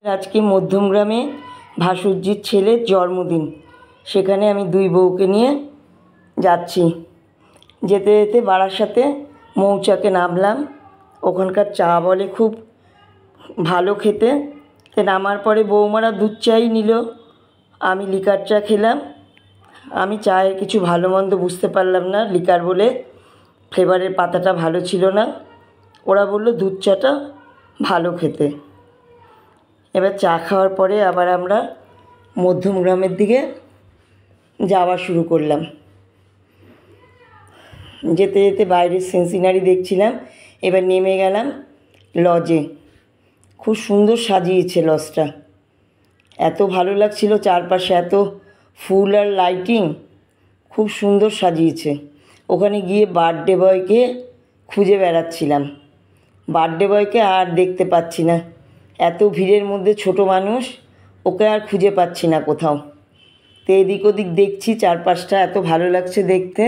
আজকে মধ্যমগ্রামে ভাসুরজির ছেলের জন্মদিন। সেখানে আমি দুই বউকে নিয়ে যাচ্ছি। যেতে যেতে বারাসাতে মৌচাকে নামলাম। ওখানকার চা বলে খুব ভালো খেতে। নামার পরে বৌমারা দুধ চাই নিল, আমি লিকার চা খেলাম। আমি চায়ের কিছু ভালো মন্দ বুঝতে পারলাম না, লিকার বলে ফ্লেভারের পাতাটা ভালো ছিল না। ওরা বলল দুধ চাটা ভালো খেতে। এবার চা খাওয়ার পরে আবার আমরা মধ্যমগ্রামের দিকে যাওয়া শুরু করলাম। যেতে যেতে বাইরের সিনারি দেখছিলাম। এবার নেমে গেলাম লজে। খুব সুন্দর সাজিয়েছে লজটা, এত ভালো লাগছিল, চারপাশে এত ফুল আর লাইটিং, খুব সুন্দর সাজিয়েছে। ওখানে গিয়ে বার্থডে বয়কে খুঁজে বেড়াচ্ছিলাম। বার্থডে বয়কে আর দেখতে পাচ্ছি না, এত ভিড়ের মধ্যে ছোট মানুষ, ওকে আর খুঁজে পাচ্ছি না কোথাও। তো এদিক ওদিক দেখছি, চারপাশটা এত ভালো লাগছে দেখতে,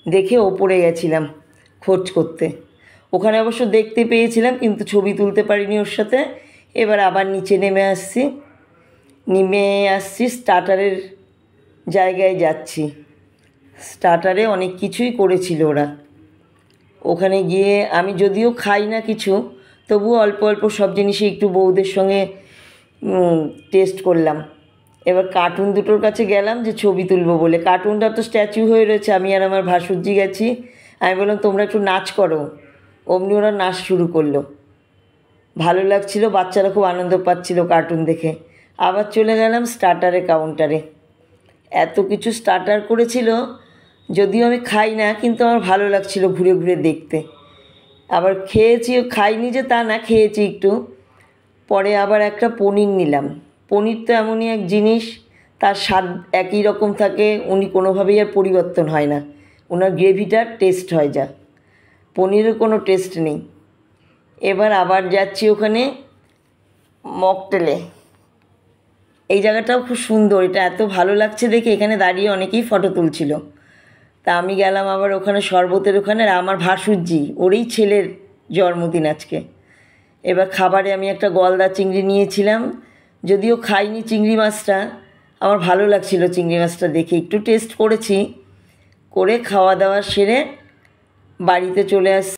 দেখে ওপরে গেছিলাম খোঁজ করতে। ওখানে অবশ্য দেখতে পেয়েছিলাম কিন্তু ছবি তুলতে পারিনি ওর সাথে। এবার আবার নিচে নেমে আসছি স্টার্টারের জায়গায় যাচ্ছি। স্টার্টারে অনেক কিছুই করেছিল ওরা। ওখানে গিয়ে আমি যদিও খাই না কিছু, তবুও অল্প অল্প সব জিনিসই একটু বউদের সঙ্গে টেস্ট করলাম। এবার কার্টুন দুটোর কাছে গেলাম যে ছবি তুলবো বলে। কার্টুনটা তো স্ট্যাচু হয়ে রয়েছে, আমি আর আমার ভাসুরজি গেছি। আমি বললাম তোমরা একটু নাচ করো, অমনি ওরা নাচ শুরু করলো। ভালো লাগছিল, বাচ্চারা খুব আনন্দ পাচ্ছিল কার্টুন দেখে। আবার চলে গেলাম স্টার্টারের কাউন্টারে। এত কিছু স্টার্টার করেছিল, যদিও আমি খাই না, কিন্তু আমার ভালো লাগছিল ঘুরে ঘুরে দেখতে। আবার খেয়েছি, খাইনি যে তা না, খেয়েছি একটু। পরে আবার একটা পনির নিলাম। পনির তো এমনই এক জিনিস, তার স্বাদ একই রকম থাকে, উনি কোনোভাবেই আর পরিবর্তন হয় না। ওনার গ্রেভিটার টেস্ট হয় যা, পনিরের কোনো টেস্ট নেই। এবার আবার যাচ্ছি ওখানে মকটেলে। এই জায়গাটাও খুব সুন্দর, এটা এত ভালো লাগছে দেখে এখানে দাঁড়িয়ে অনেকেই ফটো তুলছিল। তা আমি গেলাম আবার ওখানে শরবতের ওখানে। আমার ভাসুরজি, ওরই ছেলের জন্মদিন আজকে। এবার খাবারে আমি একটা গলদা চিংড়ি নিয়েছিলাম, যদিও খাইনি চিংড়ি মাছটা। আমার ভালো লাগছিল চিংড়ি মাছটা দেখে, একটু টেস্ট করেছি। করে খাওয়া দাওয়া সেরে বাড়িতে চলে আসছি।